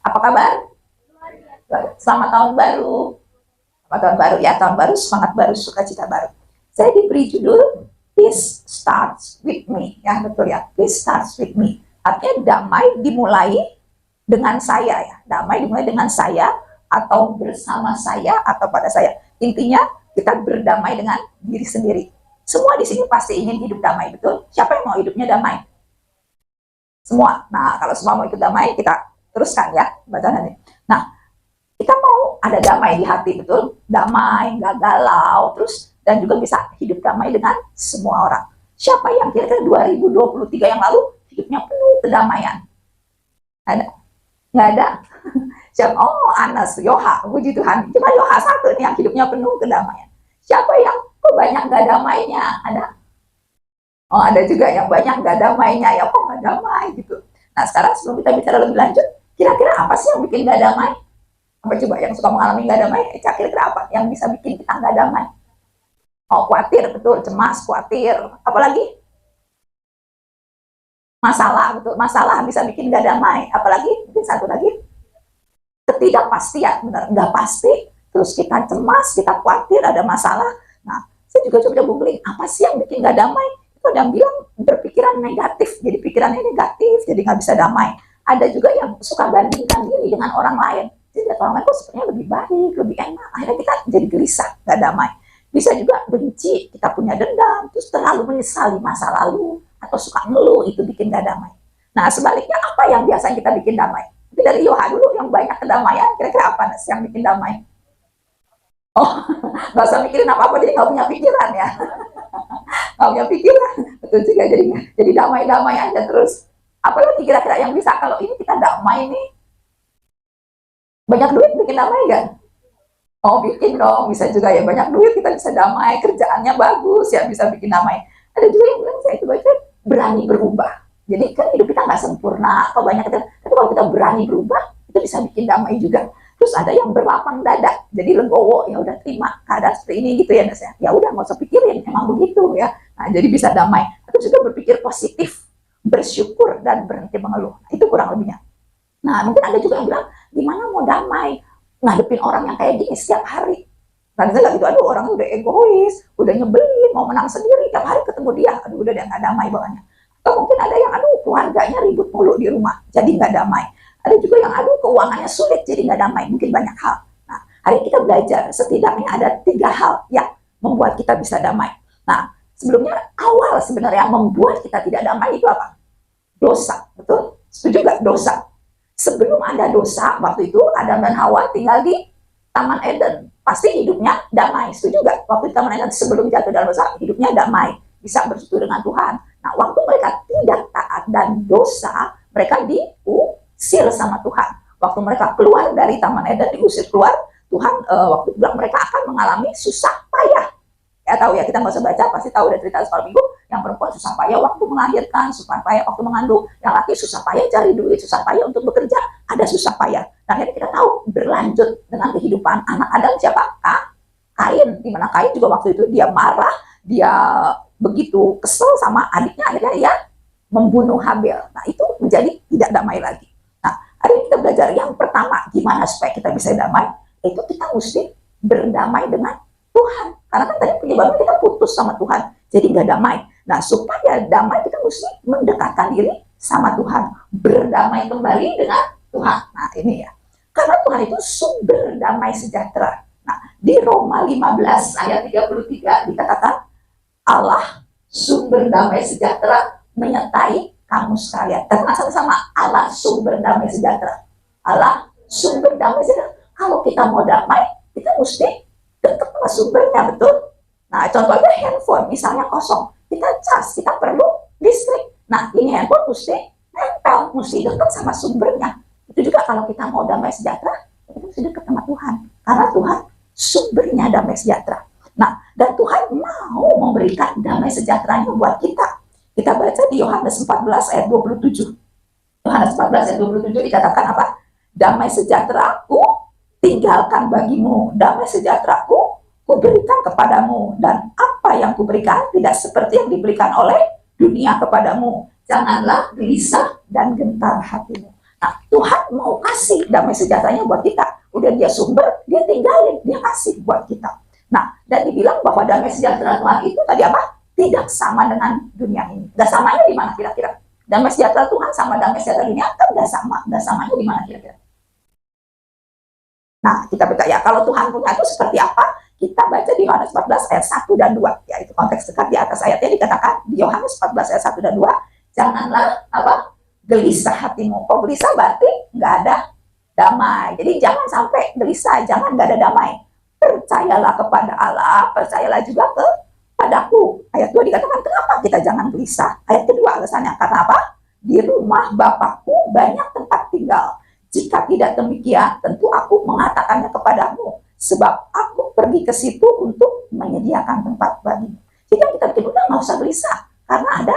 Apa kabar? Selamat tahun baru. Selamat tahun baru ya, tahun baru, semangat baru, sukacita baru. Saya diberi judul Peace Starts With Me, ya betul ya, Peace Starts With Me. Artinya damai dimulai dengan saya ya, damai dimulai dengan saya atau bersama saya atau pada saya. Intinya kita berdamai dengan diri sendiri. Semua di sini pasti ingin hidup damai, betul? Siapa yang mau hidupnya damai? Semua. Nah, kalau semua mau ikut damai, kita teruskan ya bacaan ini. Nah, kita mau ada damai di hati, betul? Damai, nggak galau, terus dan juga bisa hidup damai dengan semua orang. Siapa yang kira-kira 2023 yang lalu hidupnya penuh kedamaian? Ada? Nggak ada? Siapa? Oh, Anas, Yoha, puji Tuhan. Cuma Yoha satu nih yang hidupnya penuh kedamaian. Siapa yang kok banyak nggak damainya? Ada? Oh, ada juga yang banyak nggak damainya, ya kok nggak damai gitu. Nah, sekarang sebelum kita bicara lebih lanjut, kira-kira apa sih yang bikin nggak damai? Apa coba yang suka mengalami nggak damai? Kira-kira apa yang bisa bikin kita nggak damai? Oh, khawatir, betul, cemas, khawatir. Apalagi masalah, betul, masalah bisa bikin nggak damai. Apalagi mungkin satu lagi, ketidakpastian, benar, nggak pasti. Terus kita cemas, kita khawatir, ada masalah. Nah, saya juga coba googling, apa sih yang bikin nggak damai? Ada yang bilang berpikiran negatif, jadi pikirannya negatif, jadi nggak bisa damai. Ada juga yang suka bandingkan diri dengan orang lain, jadi orang lain kok sebenarnya lebih baik, lebih enak, akhirnya kita jadi gelisah, nggak damai. Bisa juga benci, kita punya dendam, terus terlalu menyesali masa lalu, atau suka ngeluh, itu bikin nggak damai. Nah, sebaliknya apa yang biasanya kita bikin damai? Jadi dari Yoha dulu yang banyak kedamaian, kira-kira apa yang bikin damai? Oh, nggak usah mikirin apa-apa, jadi nggak punya pikiran ya. Nggak punya pikiran, betul juga, jadi damai-damai aja terus. Apalagi kira-kira yang bisa, kalau ini kita damai nih, banyak duit bikin damai nggak? Oh, bikin dong, bisa juga ya, banyak duit kita bisa damai, kerjaannya bagus ya, bisa bikin damai. Ada juga yang bilang, saya itu baca berani berubah. Jadi kan hidup kita nggak sempurna, atau banyak kita, tapi kalau kita berani berubah, itu bisa bikin damai juga. Terus ada yang berlapang dada, jadi legowo, ya udah terima keadaan seperti ini gitu ya, ya udah nggak usah pikirin, emang begitu ya. Nah, jadi bisa damai. Terus juga berpikir positif, bersyukur dan berhenti mengeluh. Nah, itu kurang lebihnya. Nah, mungkin ada juga yang bilang, gimana mau damai ngadepin orang yang kayak gini setiap hari. Nah, misalnya gitu, aduh orang udah egois, udah nyebelin, mau menang sendiri, tiap hari ketemu dia, aduh udah nggak damai bawaannya. Atau mungkin ada yang, aduh keluarganya ribut mulu di rumah, jadi nggak damai. Ada juga yang, aduh keuangannya sulit, jadi nggak damai, mungkin banyak hal. Nah, hari ini kita belajar, setidaknya ada 3 hal yang membuat kita bisa damai. Nah, sebelumnya awal sebenarnya membuat kita tidak damai itu apa? Dosa, betul? Setuju nggak? Dosa. Sebelum ada dosa, waktu itu Adam dan Hawa tinggal di Taman Eden. Pasti hidupnya damai, setuju nggak? Waktu di Taman Eden sebelum jatuh dalam dosa, hidupnya damai, bisa bersatu dengan Tuhan. Nah, waktu mereka tidak taat dan dosa, mereka diusir sama Tuhan. Waktu mereka keluar dari Taman Eden, diusir keluar, Tuhan waktu bilang mereka akan mengalami susah payah. Ya tahu ya, kita nggak usah baca, pasti tahu dari cerita sekolah minggu, yang perempuan susah payah waktu melahirkan, susah payah waktu mengandung, yang laki susah payah cari duit, susah payah untuk bekerja, ada susah payah. Nah, akhirnya kita tahu berlanjut dengan kehidupan anak Adam siapa? Kain, dimana Kain juga waktu itu dia marah, dia begitu kesel sama adiknya, akhirnya dia membunuh Habel. Nah, itu menjadi tidak damai lagi. Nah, hari ini kita belajar yang pertama, gimana supaya kita bisa damai, itu kita mesti berdamai dengan Tuhan. Karena kan tadi penyebabnya kita putus sama Tuhan, jadi nggak damai. Nah, supaya damai kita mesti mendekatkan diri sama Tuhan, berdamai kembali dengan Tuhan. Nah, ini ya. Karena Tuhan itu sumber damai sejahtera. Nah, di Roma 15 ayat 33 dikatakan, Allah sumber damai sejahtera menyertai kamu sekalian. Katakan sama-sama, Allah sumber damai sejahtera. Allah sumber damai sejahtera. Kalau kita mau damai, kita mesti dekat sama sumbernya, betul? Nah, contohnya handphone, misalnya kosong, kita cas, kita perlu listrik. Nah, ini handphone mesti nempel, mesti dekat sama sumbernya. Itu juga kalau kita mau damai sejahtera, kita mesti dekat sama Tuhan. Karena Tuhan sumbernya damai sejahtera. Nah, dan Tuhan mau memberikan damai sejahteranya buat kita. Kita baca di Yohanes 14 ayat 27. Yohanes 14 ayat 27 dikatakan apa? Damai sejahteraku tinggalkan bagimu, damai sejahteraku kuberikan kepadamu, dan apa yang kuberikan tidak seperti yang diberikan oleh dunia kepadamu. Janganlah gelisah dan gentar hatimu. Nah, Tuhan mau kasih damai sejahteranya buat kita. Udah dia sumber, dia tinggalin, dia kasih buat kita. Nah, dan dibilang bahwa damai sejahtera Tuhan itu tadi apa? Tidak sama dengan dunia ini. Dan samanya di mana kira-kira? Damai sejahtera Tuhan sama damai sejahtera dunia kan nggak sama. Dan samanya di mana kira-kira? Nah, kita baca ya, kalau Tuhan punya itu seperti apa? Kita baca di Yohanes 14 ayat 1 dan 2. Ya, itu konteks dekat di atas ayatnya dikatakan di Yohanes 14 ayat 1 dan 2. Janganlah apa? Gelisah hatimu. Kok gelisah berarti nggak ada damai. Jadi jangan sampai gelisah, jangan nggak ada damai. Percayalah kepada Allah, percayalah juga kepadaku. Ayat 2 dikatakan kenapa kita jangan gelisah. Ayat kedua alasannya karena apa? Di rumah Bapakku banyak tempat tinggal. Jika tidak demikian, tentu aku mengatakannya kepadamu. Sebab aku pergi ke situ untuk menyediakan tempat bagimu. Jadi kita bikin udah nggak usah gelisah. Karena ada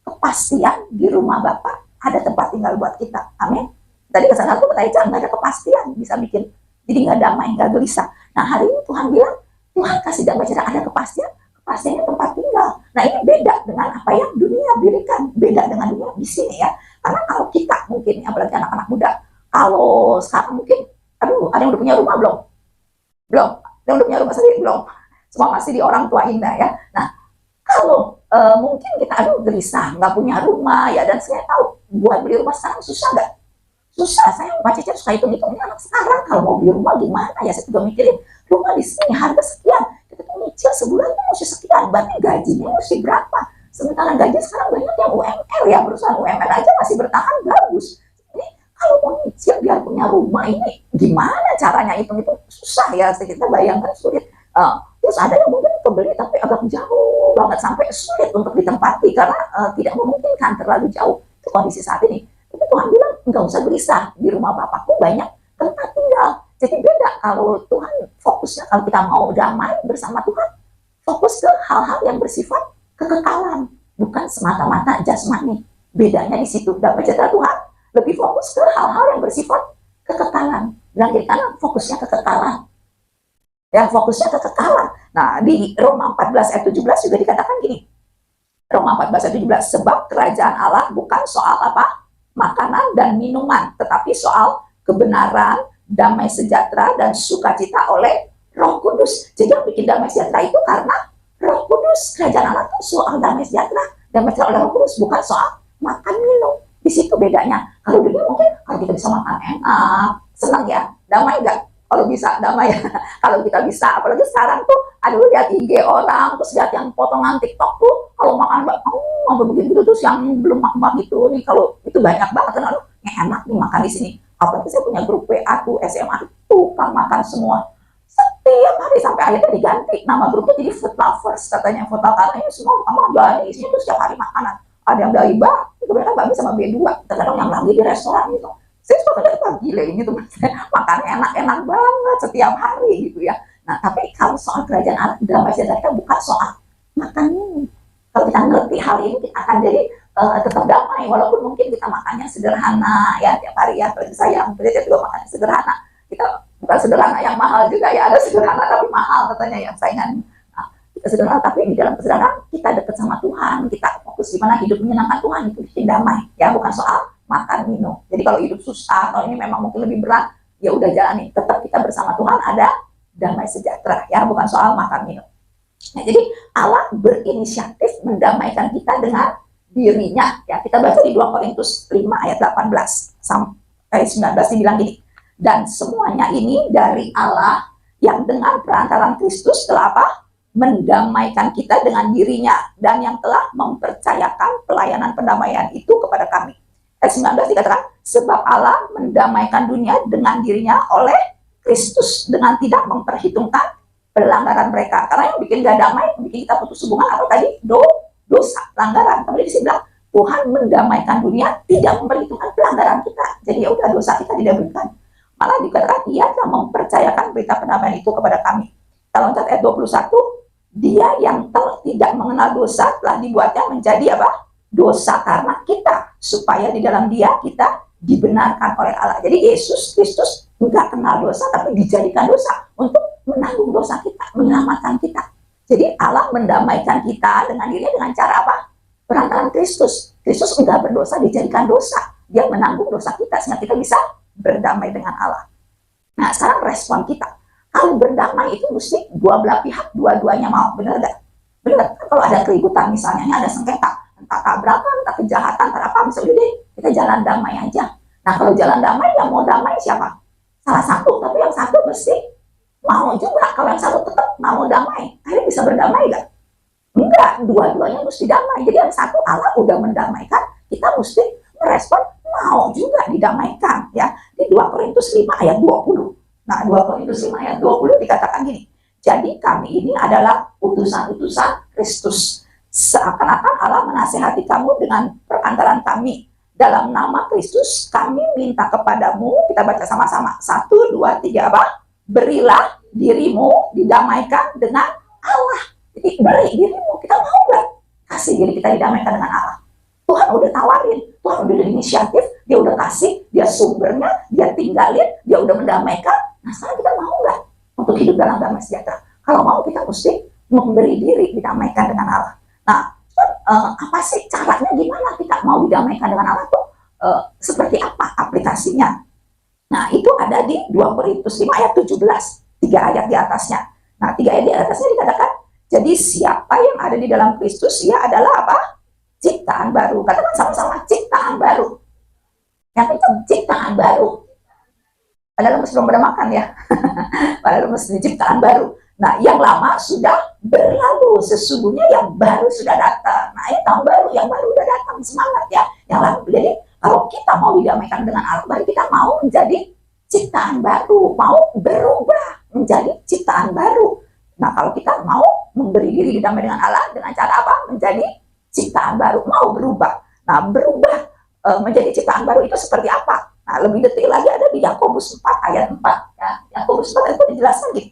kepastian di rumah Bapak. Ada tempat tinggal buat kita. Amin. Tadi kesan aku bertanya, nggak ada kepastian. Bisa bikin, jadi nggak damai, nggak gelisah. Nah hari ini Tuhan bilang, Tuhan kasih damai cerah, ada kepastian. Kepastiannya tempat tinggal. Nah ini beda dengan apa yang dunia berikan. Beda dengan dunia di sini ya. Karena kalau kita mungkin, apalagi anak-anak muda, kalau sekarang mungkin, aduh, ada yang udah punya rumah belum? Belum. Ada yang udah punya rumah sendiri belum? Semua masih di orang tua indah ya. Nah, kalau mungkin kita aduh gelisah, nggak punya rumah ya, dan saya tahu buat beli rumah sekarang susah nggak? Susah. Saya Pak Cicer suka hitung-hitungnya anak sekarang kalau mau beli rumah gimana ya, saya juga mikirin rumah di sini harga sekian, kita tuh nyicil sebulan mesti sekian, berarti gajinya mesti berapa? Sementara gaji sekarang banyak yang UMR ya, perusahaan UMR aja masih bertahan bagus. Kalau mau nyicil biar punya rumah ini gimana caranya, hitung-hitung susah ya, kita bayangkan sulit. Terus ada yang mungkin kebeli tapi agak jauh banget sampai sulit untuk ditempati karena tidak memungkinkan, terlalu jauh. Itu kondisi saat ini. Tapi Tuhan bilang nggak usah gelisah, di rumah Bapakku banyak tempat tinggal. Jadi beda kalau Tuhan fokusnya, kalau kita mau damai bersama Tuhan, fokus ke hal-hal yang bersifat kekekalan, bukan semata-mata jasmani. Bedanya di situ. Damai sejahtera Tuhan lebih fokus ke hal-hal yang bersifat kekekalan. Bilang kiri kanan, fokusnya kekekalan. Ya, fokusnya kekekalan. Nah, di Roma 14 ayat 17 juga dikatakan gini. Roma 14 ayat 17, sebab kerajaan Allah bukan soal apa? Makanan dan minuman, tetapi soal kebenaran, damai sejahtera, dan sukacita oleh Roh Kudus. Jadi yang bikin damai sejahtera itu karena Roh Kudus. Kerajaan Allah itu soal damai sejahtera, damai sejahtera oleh Roh Kudus, bukan soal makan minum. Di situ bedanya. Kalau dulu mungkin kalau kita bisa makan enak, senang ya, damai enggak? Kalau bisa damai ya. Kalau kita bisa, apalagi sekarang tuh, aduh lihat IG orang, terus lihat yang potongan TikTok tuh, kalau makan sampai begitu terus yang belum makan gitu nih, kalau itu banyak banget kan, aduh, enak nih makan di sini. Apalagi saya punya grup WA tuh SMA tuh kan makan semua. Setiap hari sampai akhirnya diganti nama grupnya jadi food lovers, katanya food lovers, karena semua kamu jadi isinya tuh setiap hari makanan. Ada yang dari kebanyakan bakmi sama B2, terkadang yang lagi di restoran gitu. Saya suka kadang gila ini tuh makan enak-enak banget setiap hari gitu ya. Nah tapi kalau soal kerajaan Allah, damai sejahtera bukan soal makan minum. Kalau kita ngerti hal ini, kita akan jadi tetap damai, walaupun mungkin kita makannya sederhana ya tiap hari ya. Kalau saya mungkin juga makannya sederhana. Kita bukan sederhana yang mahal juga ya, ada sederhana tapi mahal katanya ya saingan. Nah, kita sederhana tapi di dalam kesederhanaan kita dekat sama Tuhan, kita fokus gimana hidup menyenangkan Tuhan, itu bikin damai ya, bukan soal makan minum. Jadi kalau hidup susah, kalau ini memang mungkin lebih berat, ya udah jalani. Tetap kita bersama Tuhan ada damai sejahtera ya, bukan soal makan minum. Nah, jadi Allah berinisiatif mendamaikan kita dengan dirinya ya. Kita baca di 2 Korintus 5 ayat 18 sampai 19 dibilang gini. Dan semuanya ini dari Allah yang dengan perantaran Kristus telah apa? Mendamaikan kita dengan dirinya, dan yang telah mempercayakan pelayanan pendamaian itu kepada kami. Ayat 19 dikatakan, sebab Allah mendamaikan dunia dengan dirinya oleh Kristus dengan tidak memperhitungkan pelanggaran mereka. Karena yang bikin gak damai, bikin kita putus hubungan apa tadi? Dosa, pelanggaran. Tapi di sini bilang, Tuhan mendamaikan dunia tidak memperhitungkan pelanggaran kita. Jadi ya udah, dosa kita tidak berikan. Malah dikatakan Ia telah mempercayakan berita pendamaian itu kepada kami. Kalau loncat ayat 21, Dia yang telah tidak mengenal dosa telah dibuatnya menjadi apa? Dosa karena kita, supaya di dalam Dia kita dibenarkan oleh Allah. Jadi Yesus Kristus enggak kenal dosa, tapi dijadikan dosa untuk menanggung dosa kita, menyelamatkan kita. Jadi Allah mendamaikan kita dengan dirinya dengan cara apa? Perantaran Kristus. Kristus enggak berdosa, dijadikan dosa. Dia menanggung dosa kita sehingga kita bisa berdamai dengan Allah. Nah, sekarang respon kita. Kalau berdamai itu mesti dua belah pihak, dua-duanya mau, benar gak? Benar. Kalau ada keributan misalnya, ini ada sengketa, entah tabrakan, entah kejahatan, entah apa, misalnya deh, kita jalan damai aja. Nah, kalau jalan damai, yang mau damai siapa? Salah satu, tapi yang satu mesti mau juga. Kalau yang satu tetap mau damai, akhirnya bisa berdamai gak? Enggak, dua-duanya mesti damai. Jadi yang satu Allah udah mendamaikan, kita mesti merespon mau juga didamaikan ya. Di 2 Korintus 5 ayat 20. Nah, 2 Korintus 5 ayat 20 dikatakan gini. Jadi kami ini adalah utusan-utusan Kristus. Seakan-akan Allah menasihati kamu dengan perantaran kami. Dalam nama Kristus kami minta kepadamu, kita baca sama-sama. 1, 2, 3 apa? Berilah dirimu didamaikan dengan Allah. Jadi beri dirimu, kita mau gak kasih diri kita didamaikan dengan Allah? Tuhan udah tawarin, Tuhan udah inisiatif, dia udah kasih, dia sumbernya, dia tinggalin, dia udah mendamaikan. Nah sekarang kita mau gak untuk hidup dalam damai sejahtera? Kalau mau kita mesti memberi diri didamaikan dengan Allah. Nah apa sih caranya, gimana kita mau didamaikan dengan Allah tuh? Seperti apa aplikasinya? Nah itu ada di 2 Korintus 5 ayat 17, 3 ayat di atasnya. Nah 3 ayat di atasnya dikatakan, jadi siapa yang ada di dalam Kristus, ia adalah apa? Ciptaan baru. Katakan sama-sama, ciptaan baru. Yang itu ciptaan baru. Padahal mesti belum pada makan ya. Padahal mesti ciptaan baru. Nah, yang lama sudah berlalu. Sesungguhnya yang baru sudah datang. Nah, ini tahun baru, yang baru sudah datang. Semangat ya. Yang lalu. Jadi, kalau kita mau didamaikan dengan Allah, berarti kita mau menjadi ciptaan baru. Mau berubah menjadi ciptaan baru. Nah, kalau kita mau memberi diri didamai dengan Allah, dengan cara apa? Menjadi ciptaan baru, mau berubah. Nah, berubah menjadi ciptaan baru itu seperti apa? Nah, lebih detail lagi ada di Yakobus 4 ayat 4. Ya. Yakobus 4 itu dijelaskan gitu.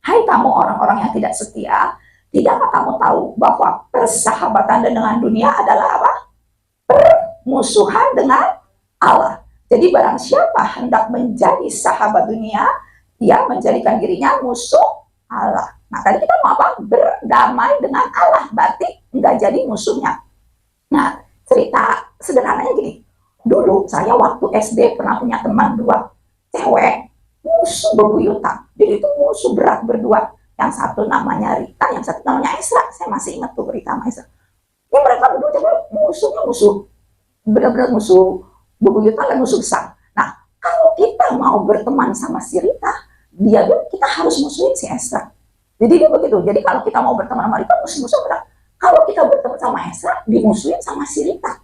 Hai kamu orang-orang yang tidak setia, tidakkah kamu tahu bahwa persahabatan dengan dunia adalah apa? Permusuhan dengan Allah. Jadi barang siapa hendak menjadi sahabat dunia, dia menjadikan dirinya musuh Allah. Nah, tadi kita mau apa? Berdamai dengan Allah, berarti nggak jadi musuhnya. Nah, cerita sederhananya gini. Dulu saya waktu SD pernah punya teman 2 cewek, musuh bebuyutan. Jadi itu musuh berat berdua. Yang satu namanya Rita, yang satu namanya Esra. Saya masih ingat tuh Rita sama Esra. Ini mereka berdua jadi musuhnya musuh, benar-benar musuh bebuyutan dan musuh besar. Nah, kalau kita mau berteman sama si Rita, dia bilang kita harus musuhin si Esra. Jadi dia begitu. Jadi kalau kita mau berteman sama Rita, musuh berat. Kalau kita berteman sama Esra, dimusuhin sama si Rita.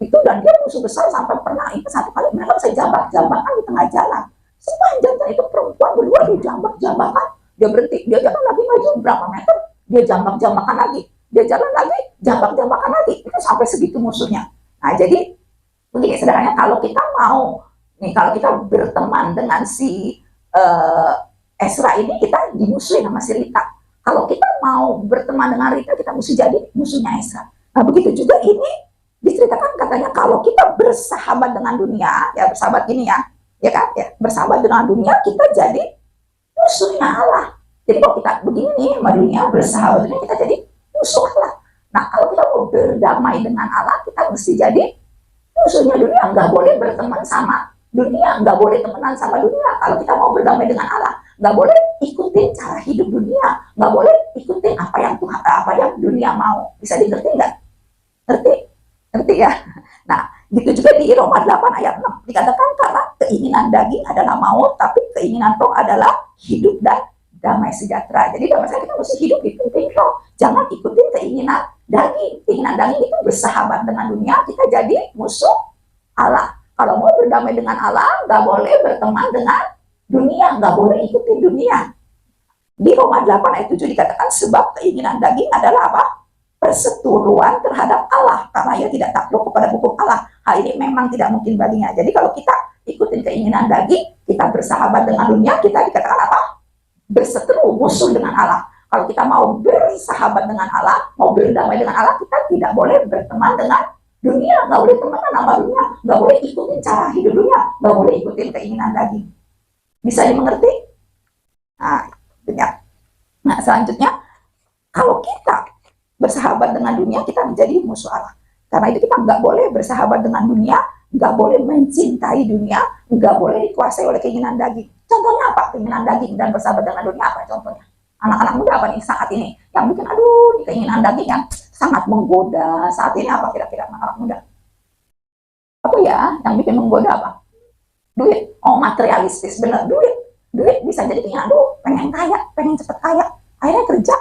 Itu dan dia musuh besar sampai pernah itu satu kali mereka bisa jambak-jambakan di tengah jalan. Sepanjang jalan itu perempuan berdua dijambak-jambakan. Dia berhenti, dia jalan lagi maju berapa meter, dia jambak-jambakan lagi. Dia jalan lagi, jambak-jambakan lagi. Itu sampai segitu musuhnya. Nah, jadi begini sederhananya, kalau kita mau nih, kalau kita berteman dengan si Esra ini, kita dimusuhin sama si Rita. Kalau kita mau berteman dengan Rita, kita mesti jadi musuhnya Esra. Nah, begitu juga ini diceritakan katanya kalau kita bersahabat dengan dunia, ya bersahabat gini ya kan, ya bersahabat dengan dunia, kita jadi musuhnya Allah. Jadi kalau kita begini sama dunia, bersahabat dengan kita jadi musuh Allah. Nah, kalau kita mau berdamai dengan Allah, kita mesti jadi musuhnya dunia. Nggak boleh berteman sama dunia, nggak boleh temenan sama dunia. Kalau kita mau berdamai dengan Allah, nggak boleh ikutin cara hidup dunia, nggak boleh ikutin apa yang dunia mau. Bisa dimengerti nggak? Ngerti ya? Nah, gitu juga di Roma 8 ayat 6 dikatakan karena keinginan daging adalah maut, tapi keinginan roh adalah hidup dan damai sejahtera. Jadi damai sejahtera kita mesti hidup dipimpin roh. Jangan ikutin keinginan daging. Keinginan daging itu bersahabat dengan dunia, kita jadi musuh Allah. Kalau mau berdamai dengan Allah, nggak boleh berteman dengan dunia, nggak boleh ikutin dunia. Di Roma 8 ayat 7 dikatakan sebab keinginan daging adalah apa? Perseteruan terhadap Allah, karena ia tidak takluk kepada hukum Allah. Hal ini memang tidak mungkin baginya. Jadi kalau kita ikutin keinginan daging, kita bersahabat dengan dunia, kita dikatakan apa? Berseteru, musuh dengan Allah. Kalau kita mau bersahabat dengan Allah, mau berdamai dengan Allah, kita tidak boleh berteman dengan dunia, nggak boleh temenan sama dunia, nggak boleh ikutin cara hidup dunia, nggak boleh ikutin keinginan daging. Bisa dimengerti? Nah, benar. Nah, selanjutnya, kalau kita bersahabat dengan dunia, kita menjadi musuh Allah. Karena itu kita nggak boleh bersahabat dengan dunia, nggak boleh mencintai dunia, nggak boleh dikuasai oleh keinginan daging. Contohnya apa? Keinginan daging dan bersahabat dengan dunia apa contohnya? Anak-anak muda apa nih saat ini yang bikin aduh ini keinginan daging yang sangat menggoda saat ini apa kira-kira anak-anak muda? Apa ya yang bikin menggoda apa? Duit. Oh, materialistis, bener, duit bisa jadi keinginan, aduh pengen kaya, pengen cepet kaya, akhirnya kerja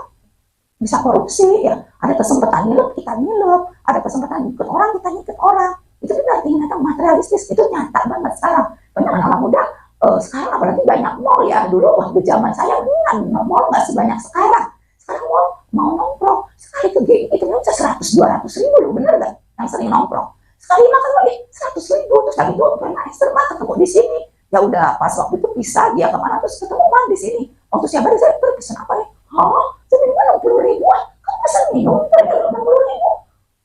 bisa korupsi ya, ada kesempatan nilep kita nilep, ada kesempatan ikut orang kita ikut orang, itu juga keinginan materialistis, itu nyata banget sekarang. Banyak anak muda sekarang apalagi banyak mall ya, dulu waktu zaman saya kan mall nggak sebanyak sekarang mall mau nongkrong sekali ke game itu bisa 100-200 ribu loh, bener gak yang sering nongkrong, sekali makan lagi 100 ribu, terus lagi tuh pernah eksternal ketemu di sini, ya udah pas waktu itu bisa dia kemana terus ketemu mah di sini, waktu siapa saya pesen apa nih, jadi 60 ribu, kamu pesen minum tadi 60 ribu,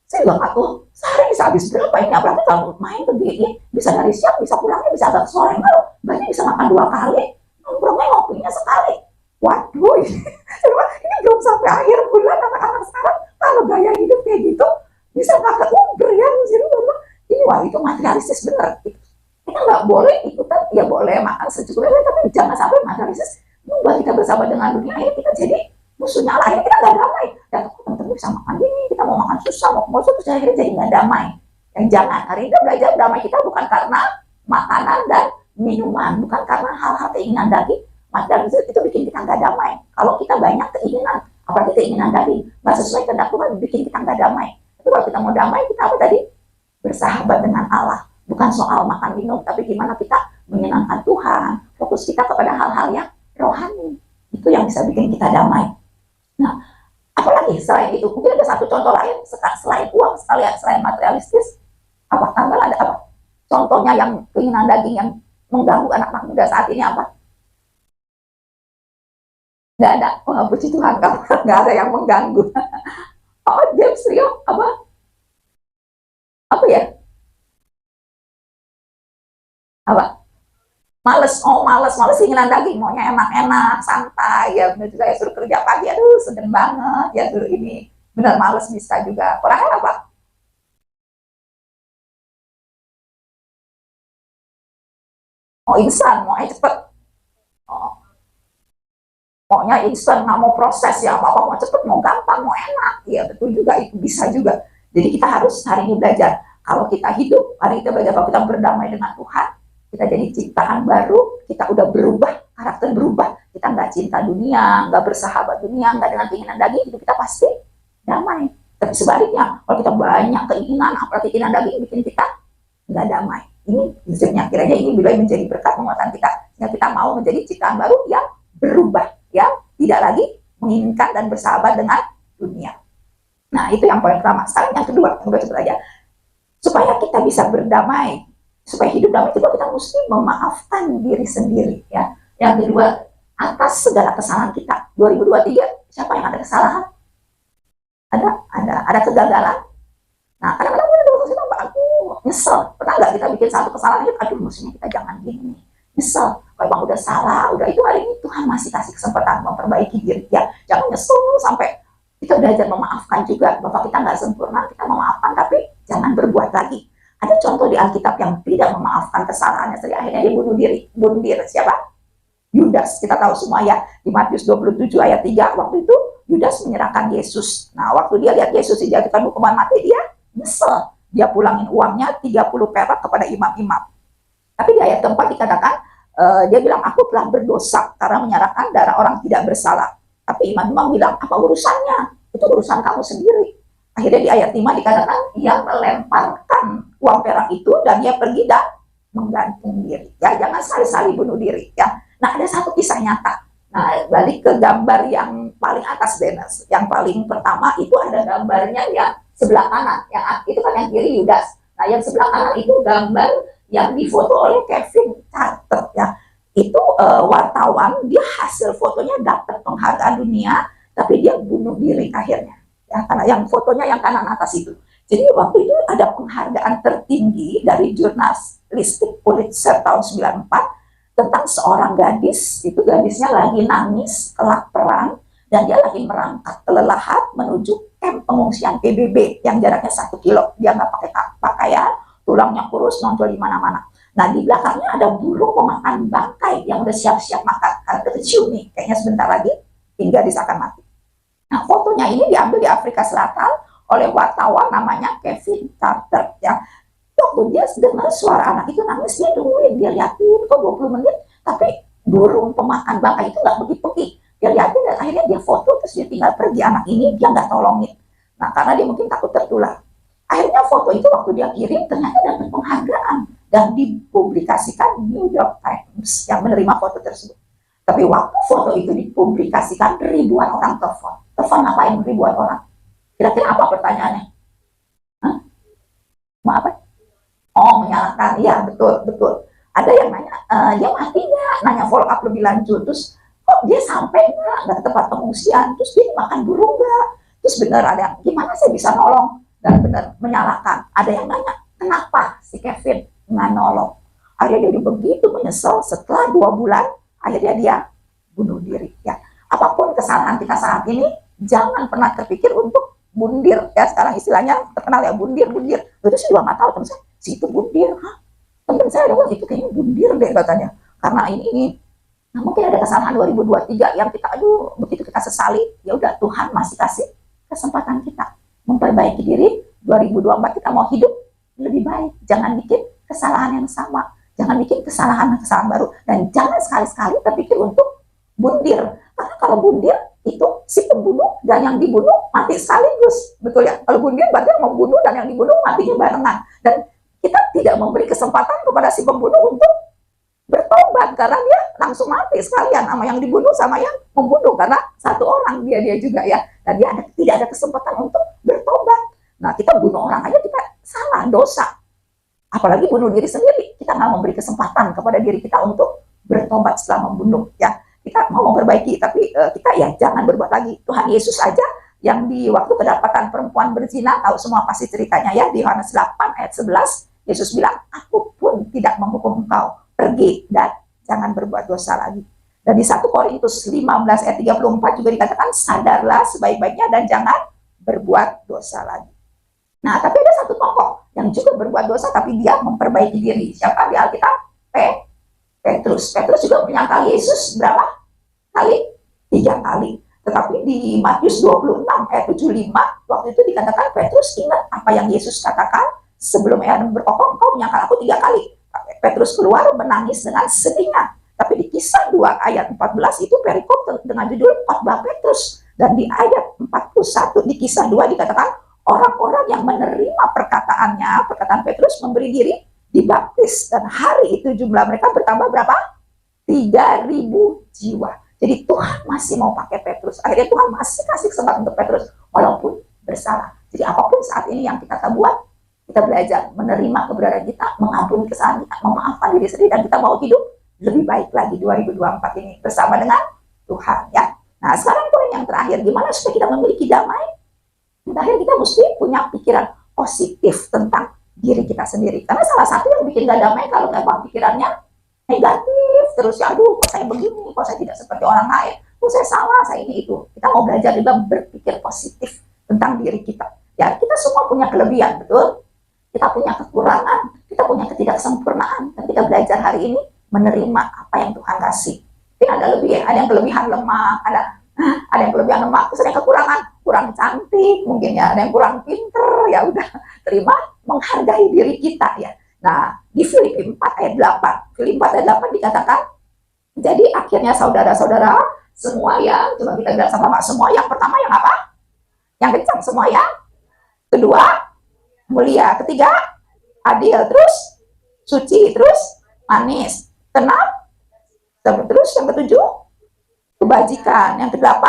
saya bilang aku sehari bisa habis berapa ini, apalagi kalau main ke GI bisa dari siang bisa pulangnya bisa agak sore malam, banyak bisa makan 2 kali, nongkrongnya ngopinya sekali, waduh ini belum sampai akhir bulan anak-anak sekarang kalau gaya hidup kayak gitu bisa pakai Uber ya ini wah itu materialistis bener, kita nggak boleh ikutan, ya boleh makan secukupnya tapi jangan sampai materialistis membuat kita bersahabat dengan dunia, akhirnya kita jadi musuhnya lah, akhirnya kita nggak damai, dan teman-teman bisa makan ini, kita mau makan susah, mau terus akhirnya jadi nggak damai. Yang jangan, hari ini belajar damai kita bukan karena makanan dan minuman, bukan karena hal-hal keinginan daging, dan itu bikin kita nggak damai. Kalau kita banyak keinginan, apalagi keinginan daging, nggak sesuai kehendak Tuhan, bikin kita nggak damai. Tapi kalau kita mau damai, kita apa tadi? Bersahabat dengan Allah. Bukan soal makan minum, tapi gimana kita menyenangkan Tuhan, fokus kita kepada hal-hal yang rohani. Itu yang bisa bikin kita damai. Nah, apalagi selain itu, mungkin ada satu contoh lain selain uang, selain materialistis, apa tanggal ada apa? Contohnya yang keinginan daging yang mengganggu anak-anak muda saat ini apa? Nggak ada. Wah, puji Tuhan, nggak ada yang mengganggu. Oh, James Rio, apa? Apa ya? Apa? Males keinginan daging, maunya enak-enak, santai, ya bener juga ya suruh kerja pagi, aduh sedeng banget, ya suruh ini, bener males bisa juga. Orangnya apa? Mau instan, mau cepet, oh, maunya instan, nggak mau proses ya, apa-apa mau cepet, mau gampang, mau enak, ya betul juga, itu bisa juga. Jadi kita harus hari ini belajar, kalau kita hidup, hari kita belajar, kalau kita berdamai dengan Tuhan, kita jadi ciptaan baru, kita udah berubah, karakter berubah, kita nggak cinta dunia, nggak bersahabat dunia, nggak dengan keinginan daging, itu kita pasti damai. Tapi sebaliknya, kalau kita banyak keinginan, apalagi keinginan daging, bikin kita nggak damai. Ini prinsipnya, kiranya ini boleh menjadi berkat penguatan kita, sehingga kita mau menjadi ciptaan baru yang berubah, yang tidak lagi menginginkan dan bersahabat dengan dunia. Nah, itu yang poin pertama. Sekarang yang kedua, yang udah sebut aja, supaya kita bisa berdamai, supaya hidup damai itu kita mesti memaafkan diri sendiri ya. Yang kedua, atas segala kesalahan kita. 2023 siapa yang ada kesalahan? Ada kegagalan. Nah, kadang-kadang aku nyesel. Pernah nggak kita bikin satu kesalahan itu, aduh mestinya kita jangan gini. Nyesel. Kalau bang udah salah, udah itu hari ini Tuhan masih kasih kesempatan memperbaiki diri ya. Jangan nyesel sampai kita belajar memaafkan juga. Bahwa kita nggak sempurna, kita memaafkan, tapi jangan berbuat lagi. Ada contoh di Alkitab yang tidak memaafkan kesalahannya, sehingga akhirnya dia bunuh diri. Bunuh diri siapa? Yudas. Kita tahu semua ya, di Matius 27 ayat 3, waktu itu Yudas menyerahkan Yesus. Nah, waktu dia lihat Yesus dijatuhkan hukuman mati, dia nyesel. Dia pulangin uangnya 30 perak kepada imam-imam. Tapi di ayat keempat dikatakan, dia bilang, aku telah berdosa karena menyerahkan darah orang tidak bersalah. Tapi imam-imam bilang, apa urusannya? Itu urusan kamu sendiri. Akhirnya di ayat 5 dikatakan, ia melemparkan uang perak itu dan dia pergi dan menggantung diri. Ya, jangan sekali-sekali bunuh diri. Ya. Nah, ada satu kisah nyata. Nah, balik ke gambar yang paling atas, Dennis. Yang paling pertama itu ada gambarnya yang sebelah kanan. Yang itu kan yang kiri Yudas. Nah, yang sebelah kanan itu gambar yang difoto oleh Kevin Carter. Ya. Itu wartawan, dia hasil fotonya dapat penghargaan dunia, tapi dia bunuh diri akhirnya. Ya, karena yang fotonya yang kanan atas itu. Jadi waktu itu ada penghargaan tertinggi dari jurnalistik Pulitzer tahun 94 tentang seorang gadis, itu gadisnya lagi nangis, kelaparan, dan dia lagi merangkak kelelahan menuju kamp pengungsian PBB yang jaraknya 1 kilo. Dia nggak pakai pakaian, tulangnya kurus, nonjol di mana-mana. Nah, di belakangnya ada burung pemakan bangkai yang udah siap-siap makan. Karena udah kecium nih, kayaknya sebentar lagi hingga dia akan mati. Nah, fotonya ini diambil di Afrika Selatan oleh wartawan namanya Kevin Carter ya. Waktu dia dengar suara anak itu nangis, dia nungguin, dia liatin kok 20 menit, tapi burung pemakan bangkai itu nggak pergi-pergi. Dia liatin dan akhirnya dia foto, terus dia tinggal pergi. Anak ini dia nggak tolongin. Nah, karena dia mungkin takut tertular. Akhirnya foto itu waktu dia kirim ternyata dapat penghargaan dan dipublikasikan New York Times yang menerima foto tersebut. Tapi waktu foto itu dipublikasikan, ribuan orang telepon. Telepon ngapain ribuan orang? Kira-kira apa pertanyaannya? Hah? Mau apa? Oh, menyalahkan. Ya, betul, betul. Ada yang nanya, dia mati nggak? Nanya follow up lebih lanjut. Terus, kok dia sampai nggak ke tempat pengungsian? Terus dia makan burung nggak? Terus benar ada yang, gimana saya bisa nolong? Dan benar menyalahkan. Ada yang nanya, kenapa si Kevin nggak nolong? Akhirnya dia begitu menyesal setelah 2 bulan, akhirnya dia bunuh diri. Ya, apapun kesalahan kita saat ini, jangan pernah terpikir untuk bundir. Ya, sekarang istilahnya terkenal ya bundir. Itu saya juga nggak tahu, teman saya, si itu bundir. Hah? Teman saya dong itu kayaknya bundir deh katanya. Karena ini. Nah, mungkin ada kesalahan 2023 yang kita, aduh, begitu kita sesali, ya udah Tuhan masih kasih kesempatan kita memperbaiki diri. 2024 kita mau hidup lebih baik. Jangan bikin kesalahan yang sama. Jangan bikin kesalahan-kesalahan baru. Dan jangan sekali-sekali terpikir untuk bundir. Karena kalau bundir, itu si pembunuh dan yang dibunuh mati sekaligus. Betul ya? Kalau bundir berarti yang membunuh dan yang dibunuh matinya barengan. Dan kita tidak memberi kesempatan kepada si pembunuh untuk bertobat. Karena dia langsung mati sekalian sama yang dibunuh sama yang membunuh. Karena satu orang dia juga ya. Dan dia tidak ada kesempatan untuk bertobat. Nah, kita bunuh orang aja kita salah, dosa. Apalagi bunuh diri sendiri, kita nggak memberi kesempatan kepada diri kita untuk bertobat setelah membunuh. Ya, kita mau memperbaiki, tapi kita ya jangan berbuat lagi. Tuhan Yesus aja yang di waktu kedapatan perempuan berzina, tahu semua pasti ceritanya ya, di Yohanes 8 ayat 11, Yesus bilang, aku pun tidak menghukum engkau, pergi dan jangan berbuat dosa lagi. Dan di 1 Korintus 15 ayat 34 juga dikatakan, sadarlah sebaik-baiknya dan jangan berbuat dosa lagi. Nah, tapi ada satu tokoh yang juga berbuat dosa, tapi dia memperbaiki diri. Siapa di Alkitab? Petrus. Petrus juga menyangkal Yesus berapa kali? 3 kali. Tetapi di Matius 26 ayat 75, waktu itu dikatakan Petrus ingat apa yang Yesus katakan sebelum ia berkokok, kau menyangkal aku 3 kali. Petrus keluar menangis dengan sedihnya. Tapi di kisah 2 ayat 14 itu perikop dengan judul khotbah Petrus. Dan di ayat 41 di kisah 2 dikatakan, orang-orang yang menerima perkataan Petrus memberi diri dibaptis. Dan hari itu jumlah mereka bertambah berapa? 3.000 jiwa. Jadi Tuhan masih mau pakai Petrus. Akhirnya Tuhan masih kasih kesempatan untuk Petrus walaupun bersalah. Jadi apapun saat ini yang kita buat, kita belajar menerima keberadaan kita, mengampuni kesalahan kita, memaafkan diri sendiri, dan kita mau hidup lebih baik lagi 2024 ini bersama dengan Tuhan ya. Nah, sekarang poin yang terakhir, gimana supaya kita memiliki damai? Terakhir kita mesti punya pikiran positif tentang diri kita sendiri. Karena salah satu yang bikin gak damai kalau memang pikirannya negatif terus, ya aduh kok saya begini, kok saya tidak seperti orang lain, kok saya salah, saya ini itu. Kita mau belajar juga berpikir positif tentang diri kita. Ya, kita semua punya kelebihan, betul? Kita punya kekurangan, kita punya ketidaksempurnaan, dan kita belajar hari ini menerima apa yang Tuhan kasih. Mungkin ada lebih, ada yang kelebihan lemah, ada yang kelebihan lemak, terus ada yang kekurangan, kurang cantik mungkin ya, ada yang kurang pinter, ya udah terima, menghargai diri kita ya. Nah, di Filipi 4 ayat 8, Filipi 4 ayat 8 dikatakan, jadi akhirnya saudara-saudara semua ya, coba kita bilang sama Pak, semua yang pertama yang apa? Yang kencang, semua ya. Kedua, mulia. Ketiga, adil. Terus, suci. Terus, manis. Keenam, terus yang ketujuh, kebajikan. Yang ke-8,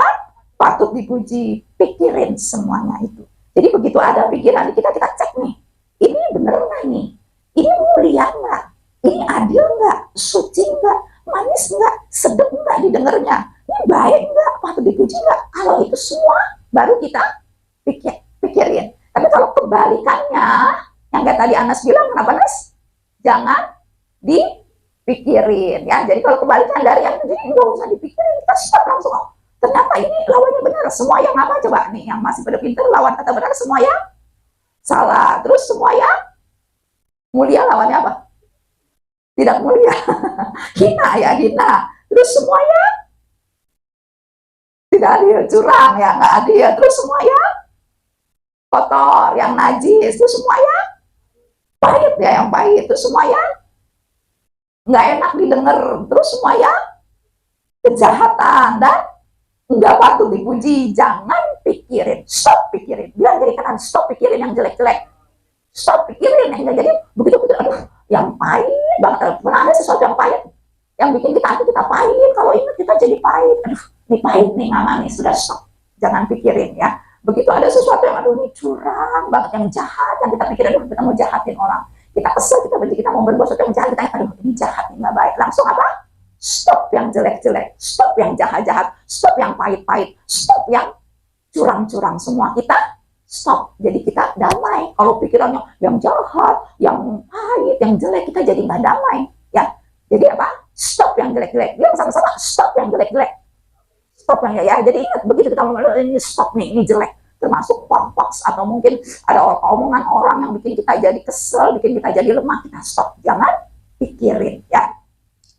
patut dipuji. Pikirin semuanya itu. Jadi begitu ada pikiran kita cek nih, ini bener nggak nih? Ini mulia nggak? Ini adil nggak? Suci nggak? Manis nggak? Sedap nggak didengarnya? Ini baik nggak? Patut dipuji nggak? Kalau itu semua baru kita pikirin. Tapi kalau kebalikannya, yang kayak tadi Anas bilang, kenapa Anas? Jangan dipikirin ya. Jadi kalau kebalikan dari yang jadi nggak usah dipikirin, kita stop langsung. Oh, ternyata ini lawannya benar. Semua yang apa coba nih? Yang masih pada pintar lawan kata benar, semua yang salah. Terus semua yang Mulia lawannya apa? Tidak mulia. Hina ya, hina. Terus semuanya tidak adil, curang ya, nggak adil. Terus semuanya kotor, yang najis. Terus semuanya pahit ya, yang pahit. Terus semuanya nggak enak didengar. Terus semuanya kejahatan dan nggak patut dipuji. Jangan pikirin, stop pikirin. Bilang jadi kanan, stop pikirin yang jelek-jelek. Stop pikirin yang jadi begitu, aduh, yang pahit banget. Pernah ada sesuatu yang pahit yang bikin kita pahit. Kalau ingat kita jadi pahit. Aduh, ini pahit nih mama nih, sudah stop. Jangan pikirin ya. Begitu ada sesuatu yang aduh ini curang banget, yang jahat, yang kita pikirin, aduh kita mau jahatin orang. Kita kesel, kita benci, kita mau berbuat sesuatu yang jahat, kita aduh ini jahat, ini nggak baik. Langsung apa? Stop yang jelek-jelek, stop yang jahat-jahat, stop yang pahit-pahit, stop yang curang-curang, semua kita stop. Jadi kita damai. Kalau pikirannya yang jahat, yang pahit, yang jelek, kita jadi nggak damai ya. Jadi apa? Stop yang jelek-jelek. Bilang sama-sama, stop yang jelek-jelek. Stop yang ya. Jadi ingat, begitu kita ngomong ini stop nih, ini jelek. Termasuk hoax atau mungkin ada omongan orang yang bikin kita jadi kesel, bikin kita jadi lemah, kita stop. Jangan pikirin ya.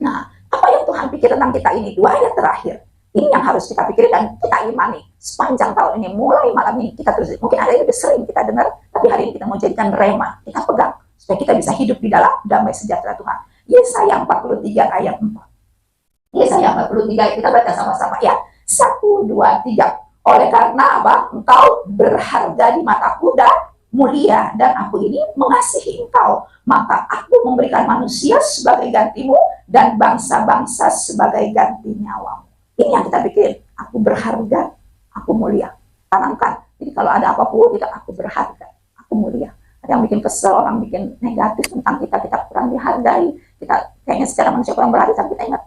Nah, apa yang Tuhan pikir tentang kita ini? 2 ayat terakhir. Ini yang harus kita pikirin dan kita imani sepanjang tahun ini, mulai malam ini kita terus, mungkin ada yang lebih sering kita dengar, tapi hari ini kita mau jadikan rema, kita pegang supaya kita bisa hidup di dalam damai sejahtera Tuhan. Yesaya 43 ayat 4. Yesaya 43, kita baca sama-sama ya. 1, 2, 3. Oleh karena apa? Engkau berharga di mataku dan mulia, dan aku ini mengasihi engkau, maka aku memberikan manusia sebagai gantimu dan bangsa-bangsa sebagai ganti nyawamu. Ini yang kita pikirin, aku berharga, aku mulia. Tanamkan. Jadi kalau ada apapun, kita aku berharga, aku mulia. Ada yang bikin kesel, orang bikin negatif tentang kita, kita kurang dihargai, kita kayaknya secara manusia kurang berharga, tapi kita ingat,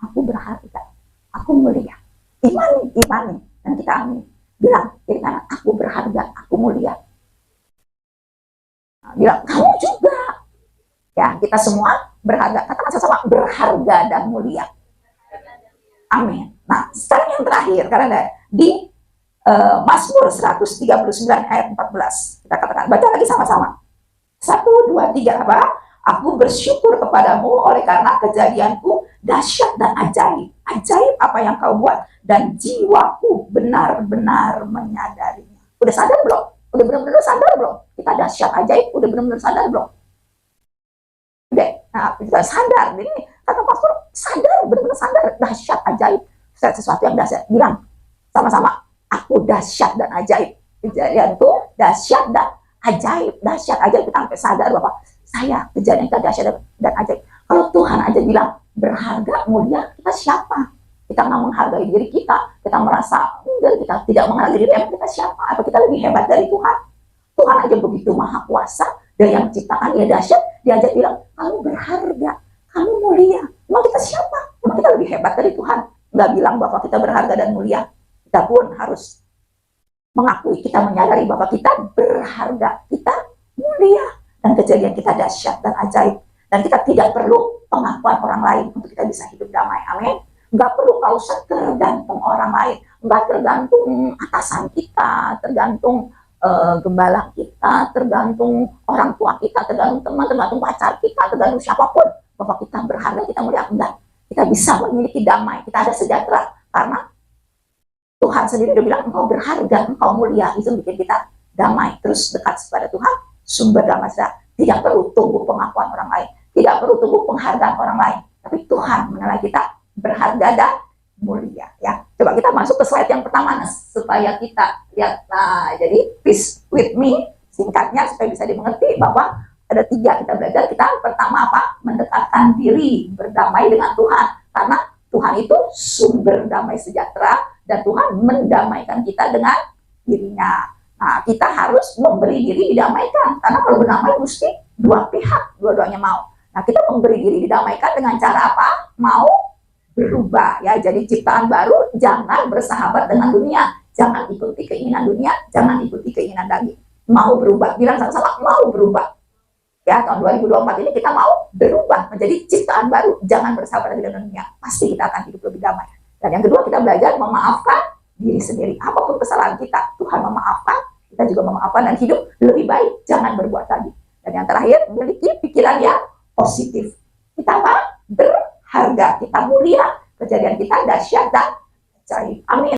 aku berharga, aku mulia. Imani, dan kita amin. Bilang, jadi karena aku berharga, aku mulia. Nah, bilang, kamu juga. Ya, kita semua berharga. Katakan sama-sama, berharga dan mulia. Amin. Nah, sekarang yang terakhir, karena di Mazmur 139 ayat 14. Kita katakan, baca lagi sama-sama. 1, 2, 3, apa? Aku bersyukur kepadamu oleh karena kejadianku dahsyat dan ajaib. Ajaib apa yang kau buat, dan jiwaku benar-benar menyadarinya. Udah sadar belum? Udah benar-benar sadar belum? Kita dahsyat ajaib, udah benar-benar sadar belum? Udah, nah kita sadar. Jadi kata pastor, sadar, benar-benar sadar, dahsyat ajaib. Sesuatu yang dahsyat. Bilang sama-sama, aku dahsyat dan ajaib. Kejadianku dahsyat dan ajaib. Dahsyat ajaib, kita sampai sadar bahwa saya kejadian kita dahsyat dan ajaib. Kalau Tuhan aja bilang berharga, mulia, kita siapa? Kita nggak menghargai diri kita merasa enggak, kita tidak menghargai diri kita siapa? Apa kita lebih hebat dari Tuhan? Tuhan aja begitu maha kuasa, dan yang ciptakan dia dahsyat, dia aja bilang kamu berharga, kamu mulia. Emang kita siapa? Emang kita lebih hebat dari Tuhan? Nggak bilang bahwa kita berharga dan mulia. Kita pun harus mengakui, kita menyadari bahwa kita berharga, kita mulia, dan kejadian kita dahsyat dan ajaib. Dan kita tidak perlu pengakuan orang lain untuk kita bisa hidup damai. Amin. Nggak perlu kau usah tergantung orang lain, nggak tergantung atasan kita, tergantung gembala kita, tergantung orang tua kita, tergantung teman, tergantung pacar kita, tergantung siapapun. Bahwa kita berharga, kita mulia, enggak. Kita bisa memiliki damai, kita ada sejahtera. Karena Tuhan sendiri udah bilang, engkau berharga, engkau mulia. Itu bikin kita damai, terus dekat kepada Tuhan, sumber damai sejahtera. Tidak perlu tunggu pengakuan orang lain, tidak perlu tunggu penghargaan orang lain. Tapi Tuhan menilai kita berharga dan mulia ya. Coba kita masuk ke slide yang pertama supaya kita lihat. Nah, jadi peace with me singkatnya supaya bisa dimengerti bahwa ada 3 kita belajar. Kita pertama apa? Mendekatkan diri, berdamai dengan Tuhan. Karena Tuhan itu sumber damai sejahtera dan Tuhan mendamaikan kita dengan dirinya. Nah, kita harus memberi diri didamaikan. Karena kalau berdamai mesti dua pihak, dua-duanya mau. Nah, kita memberi diri didamaikan dengan cara apa? Mau berubah ya, jadi ciptaan baru, jangan bersahabat dengan dunia, jangan ikuti keinginan dunia, jangan ikuti keinginan daging, mau berubah. Bilang sama-sama, mau berubah ya. Tahun 2024 ini kita mau berubah menjadi ciptaan baru, jangan bersahabat dengan dunia, pasti kita akan hidup lebih damai. Dan yang kedua, kita belajar memaafkan diri sendiri. Apapun kesalahan kita, Tuhan memaafkan, kita juga memaafkan dan hidup lebih baik, jangan berbuat lagi. Dan yang terakhir, miliki pikiran yang positif. Kita berharga, kita mulia, kejadian kita dahsyat dan ajaib. Amin.